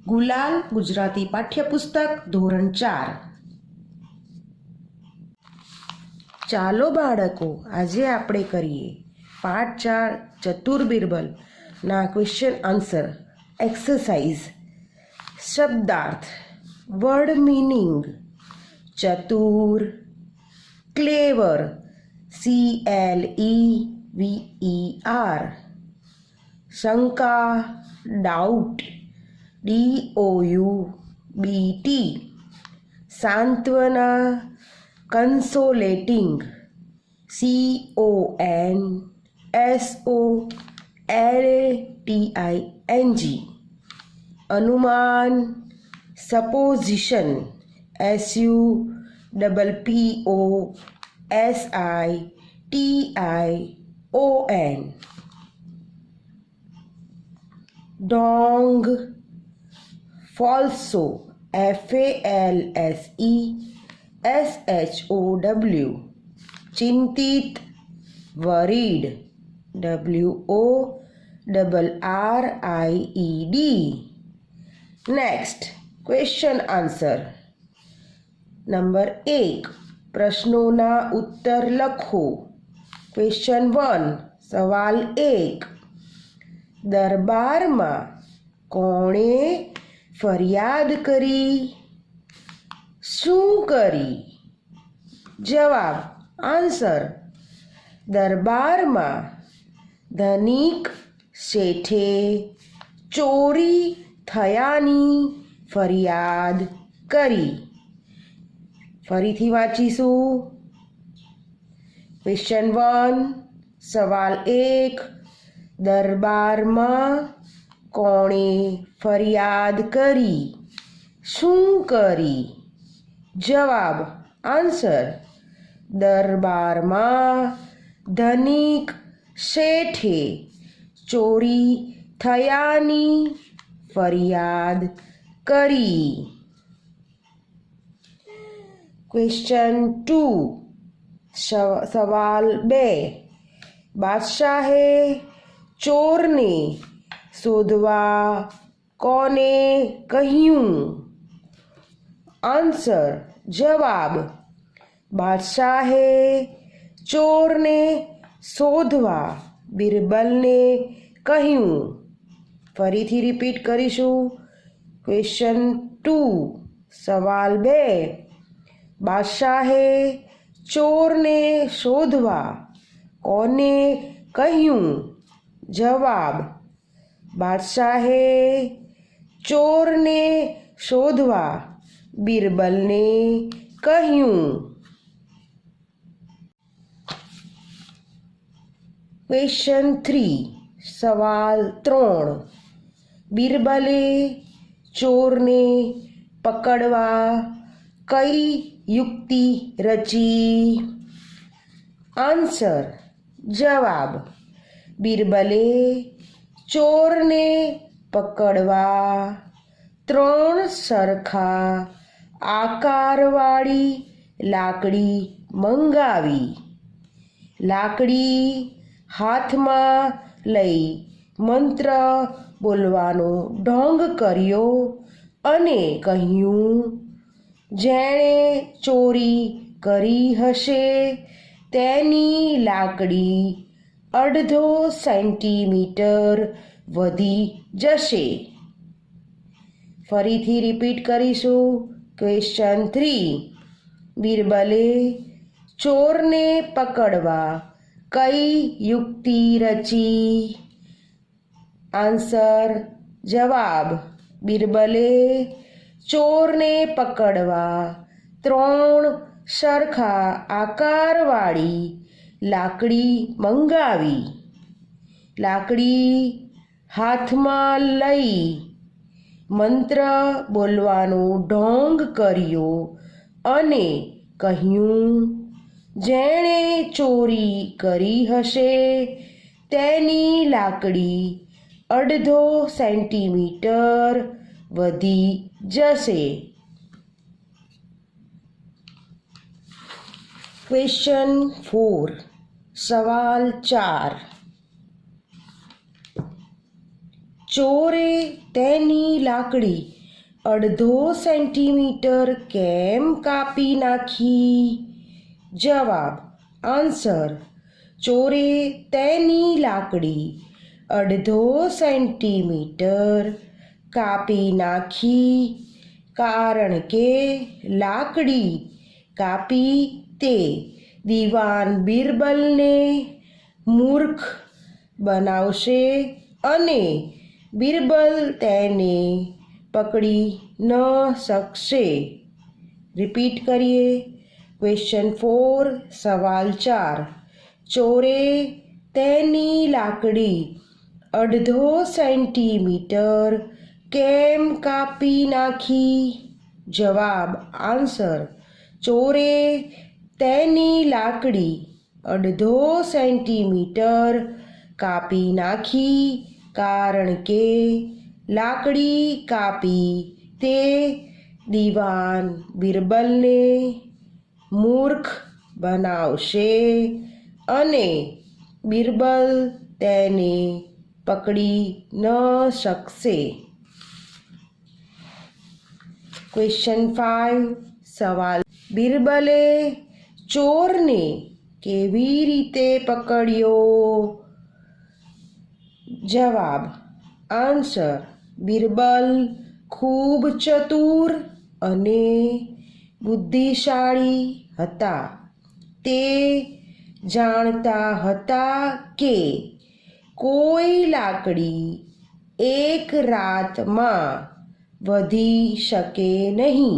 ગુલાલ ગુજરાતી પાઠ્યપુસ્તક ધોરણ 4. ચાલો બાળકો, આજે આપણે કરીએ પાઠ 4 ચતુર બિરબલ ના ક્વેશ્ચન આન્સર એક્સરસાઇઝ. શબ્દાર્થ, વર્ડ મીનિંગ: ચતુર, ક્લેવર, CLEVER, શંકા, ડાઉટ, DOUBT, સાંત્વના, કન્સોલેટિંગ, CONSOLATING, અનુમાન, સપોઝિશન, SUPPOSITION, ડોંગ, ફોલ્સો, FALSESHOW, ચિંતિત, worried, WORRIED. Next question answer. Number 1, પ્રશ્નોના ઉત્તર લખો. ક્વેશ્ચન 1, સવાલ 1, દરબારમાં કોણે ફરિયાદ કરી? શું કરી? જવાબ, આન્સર: દરબારમાં ધનિક શેઠે ચોરી થયાની ફરિયાદ કરી. ફરીથી વાંચીશું. ક્વેશ્ચન 1, સવાલ 1, દરબારમાં કોણે ફરિયાદ કરી? શું કરી? જવાબ, આન્સર: દરબારમાં ધનિક શેઠે ચોરી થયાની ફરિયાદ કરી. ક્વેશ્ચન 2, સવાલ 2, બાદશાહે ચોરને શોધવા કોને કહ્યું? આન્સર: જવાબ, બાદશાહે ચોરને શોધવા બિરબલને કહ્યું. ફરીથી રિપીટ કરીશું. ક્વેશ્ચન 2, સવાલ 2, બાદશાહે ચોરને શોધવા કોને કહ્યું? જવાબ, બાદશાહે ચોરને શોધવા બિરબલને કહ્યું. ક્વેશ્ચન 3, સવાલ 3, બિરબલે ચોરને પકડવા કઈ યુક્તિ રચી? આન્સર: જવાબ, બિરબલે ચોરને પકડવા 3 સરખા આકારવાળી લાકડી મંગાવી. લાકડી હાથમાં લઈ મંત્ર બોલવાનો ઢોંગ કર્યો અને કહ્યું, જેણે ચોરી કરી હશે તેની લાકડી અડધો સેન્ટીમીટર વધી જશે. ફરીથી રિપીટ કરીશું. ક્વેશ્ચન 3, બિરબલે ચોરને પકડવા કઈ યુક્તિ રચી? આન્સર: જવાબ, બિરબલે ચોરને પકડવા 3 સરખા આકારવાળી લાકડી મંગાવી. લાકડી હાથમાં લઈ મંત્ર બોલવાનો ઢોંગ કર્યો અને કહ્યું, જેણે ચોરી કરી હશે તેની લાકડી અડધો સેન્ટીમીટર વધી જશે. ક્વેશ્ચન 4, સવાલ 4, ચોરે તેની લાકડી 1.5 સેન્ટીમીટર કેમ કાપી નાખી? જવાબ આન્સર ચોરે તેની લાકડી 1.5 સેન્ટીમીટર કાપી નાખી કારણ કે લાકડી કાપી તે દિવાન બિરબલને મૂર્ખ બનાવશે અને બિરબલ તેને પકડી ન શકશે. રિપીટ કરીએ. ક્વેશ્ચન 4 સવાલ 4. ચોરે તેની લાકડી 1.5 સેન્ટીમીટર કેમ કાપી નાખી? જવાબ આન્સર ચોરે તેની લાકડી 1.5 સેન્ટીમીટર કાપી નાખી કારણ કે લાકડી કાપી તે દિવાન બિરબલને મૂર્ખ બનાવશે અને બિરબલ તેને પકડી ન શકશે. ક્વેશ્ચન 5 સવાલ. બિરબલે ચોરને કેવી રીતે પકડ્યો? જવાબ આન્સર બિરબલ ખૂબ ચતુર અને બુદ્ધિશાળી હતા. તે જાણતા હતા કે કોઈ લાકડી એક રાતમાં વધી શકે નહીં.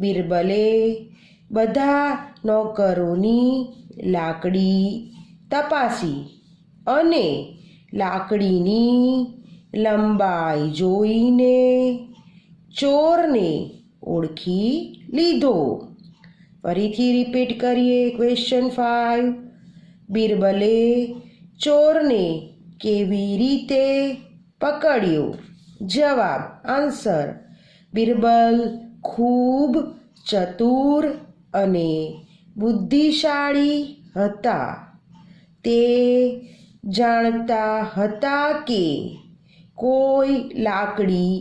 બિરબલે બધા નોકરોની લાકડી તપાસી અને લાકડીની લંબાઈ જોઈને ચોરને ઓળખી લીધો. ફરીથી રિપીટ કરીએ. ક્વેશ્ચન 5. બિરબલે ચોરને કેવી રીતે પકડ્યો? જવાબ આન્સર બિરબલ ખૂબ ચતુર અને બુદ્ધિશાળી હતા. તે જાણતા હતા કે કોઈ લાકડી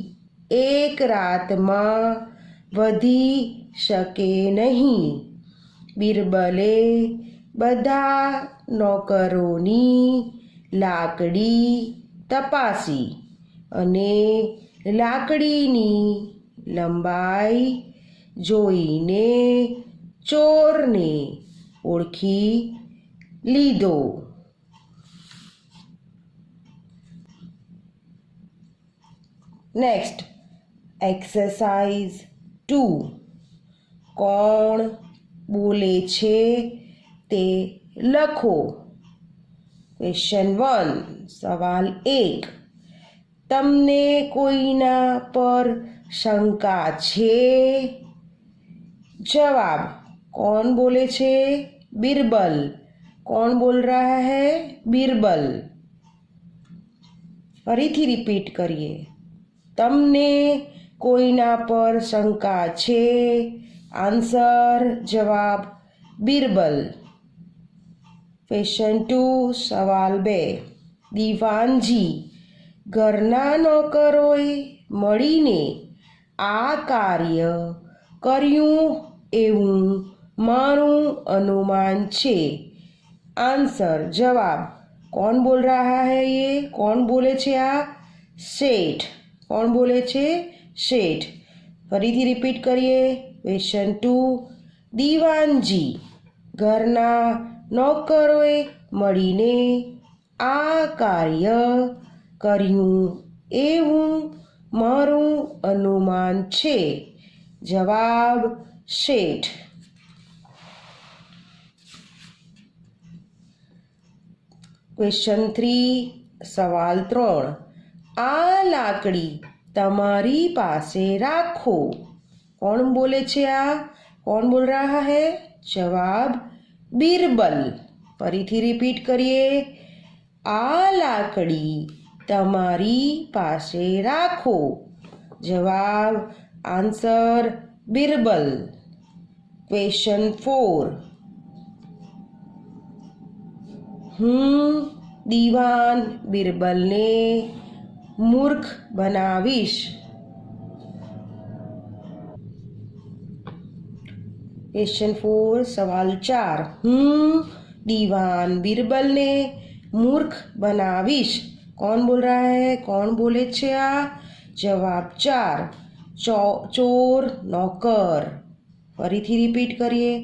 એક રાતમાં વધી શકે નહીં. બિરબલે બધા નોકરોની લાકડી તપાસી અને લાકડીની લંબાઈ જોઈને ચોરને ઓળખી લીધો. Next exercise 2. કોણ બોલે છે તે લખો. ક્વેશ્ચન 1 સવાલ 1. તમને કોઈના પર શંકા છે? जवाब कौन बोले छे? बीरबल. कौन बोल रहा है? बीरबल. फरीथी रिपीट करिए. तमने कोईना पर शंका छे? आंसर जवाब बीरबल. क्वेश्चन 2 सवाल 2. दीवानजी घरना नौकरोए मळीने आ कार्य कर्યું એવું મારું अनुमान छे. आंसर जवाब कौन बोल रहा है? ये कौन बोले छे? आ सेठ. कौन बोले छे? सेठ. फरीथी रिपीट करिए. क्वेश्चन 2 दीवानजी घरना नौकरोए मळीने आ कार्य कर्યું એવું મારું अनुमान छे. जवाब सेठ. क्वेश्चन 3 सवाल 3. आ लाकड़ी तमारी पासे राखो. कौन बोले छे? आ कौन बोल रहा है? जवाब बीरबल. फरीथी रिपीट करिए. आ लाकड़ी तमारी पासे राखो. जवाब आंसर बीरबल. क्वेश्चन 4 हूँ दीवान बीरबल ने મૂર્ખ બનાવીશ. क्वेश्चन 4 सवाल 4 हूँ दीवान बीरबल ने मूर्ख बनावीश. कौन बोल रहा है, कौन बोले छे आ? जवाब 4 चोर नौकर. फरीथी रिपीट करिए.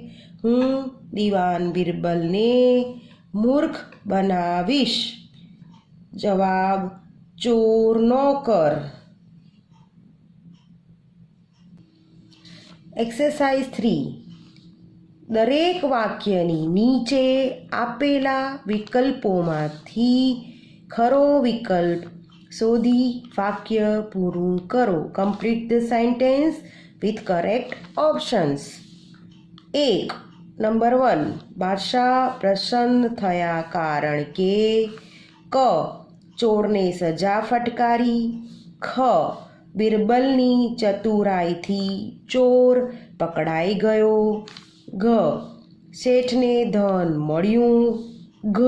हूँ दीवान बीरबल ने मूर्ख बनावीश. जवाब चोर नौकर. एक्सरसाइज 3 દરેક વાક્યની નીચે આપેલા વિકલ્પોમાંથી ખરો વિકલ્પ શોધી વાક્ય પૂરું કરો. Complete the sentence with correct options. 1 number 1 બાદશાહ પ્રસન્ન થયા કારણ કે ક ચોરને સજા ફટકારી. ખ બીરબલની ચતુરાઈથી ચોર પકડાઈ ગયો. ઘ શેઠને ધન મળ્યું. ઘ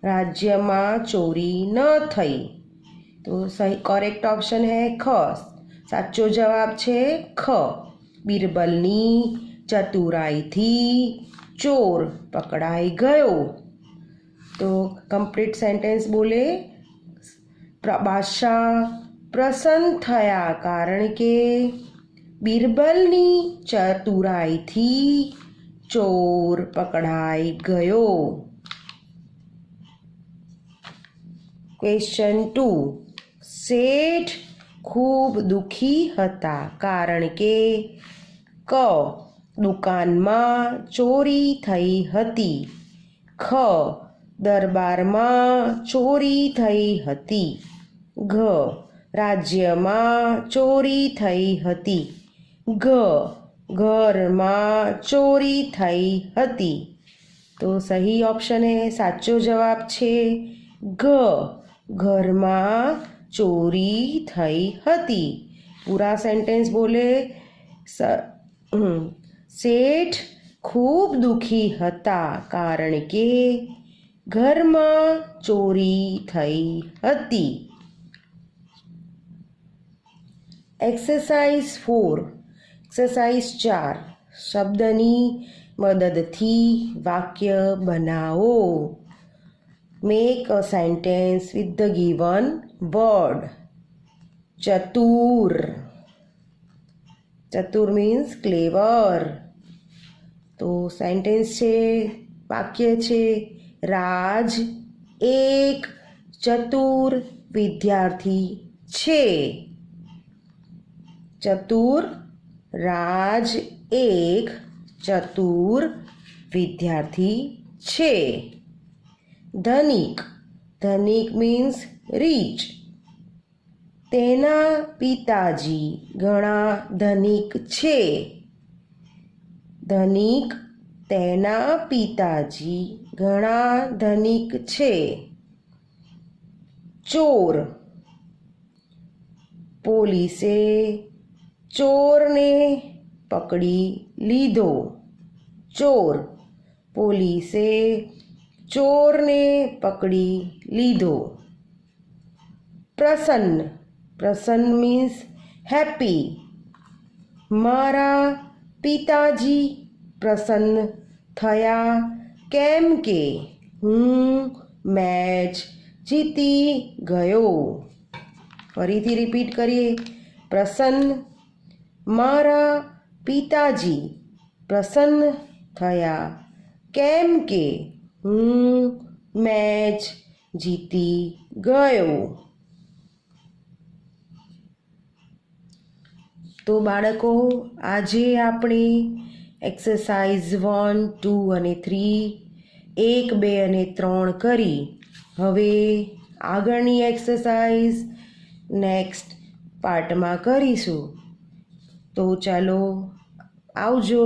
રાજ્યમાં ચોરી ન થઈ. તો સही करेक्ट ऑप्शन है ख. સાચો જવાબ છે ખ. બીરબલની ચતુરાઈથી ચોર પકડાઈ ગયો. તો કમ્પ્લીટ સેન્ટેન્સ બોલે. બાદશાહ પ્રસન્ન થયા કારણ કે બીરબલની ચતુરાઈથી ચોર પકડાઈ ગયો. ક્વેશ્ચન 2 શેઠ ખૂબ દુઃખી હતા કારણ કે ક દુકાનમાં ચોરી થઈ હતી. ખ દરબારમાં ચોરી થઈ હતી. ઘ રાજ્યમાં ચોરી થઈ હતી. ઘ ઘરમાં ચોરી થઈ હતી. તો સહી ઓપ્શન है સાચો જવાબ છે ઘ. ઘરમાં ચોરી થઈ હતી. પૂરા સેન્ટેન્સ બોલે. શેઠ ખૂબ દુઃખી હતા કારણ કે ઘરમાં ચોરી થઈ હતી. एक्सरसाइज 4 एक्सरसाइज 4 शब्दनी मददथी वाक्य बनाओ. Make a sentence with the given word. चतुर. चतुर मीन्स क्लेवर. तो सेंटेंस छे वाक्य छे राज एक चतुर विद्यार्थी छे. चतुर राज एक चतुर विद्यार्थी छे. धनिक. धनिक मीन्स રીચ. તેના પિતાજી ઘણા ધનિક છે. ધનિક તેના પિતાજી ઘણા ધનિક છે. ચોર. પોલીસે ચોરને પકડી લીધો. ચોર પોલીસે ચોરને પકડી લીધો. પ્રસન્ન. પ્રસન્ન મીન્સ હેપી. મારા પિતાજી પ્રસન્ન થયા કેમ કે હું મેચ જીતી ગયો. ફરીથી રિપીટ કરીએ. પ્રસન્ન. મારા પિતાજી પ્રસન્ન થયા કેમ કે હું મેચ જીતી ગયો. તો બાળકો આજે આપણે એક્સરસાઇઝ 1, 2 અને 3 1, 2 અને 3 કરી. હવે આગળની એક્સરસાઇઝ નેક્સ્ટ પાર્ટમાં કરીશું. તો ચાલો આવજો.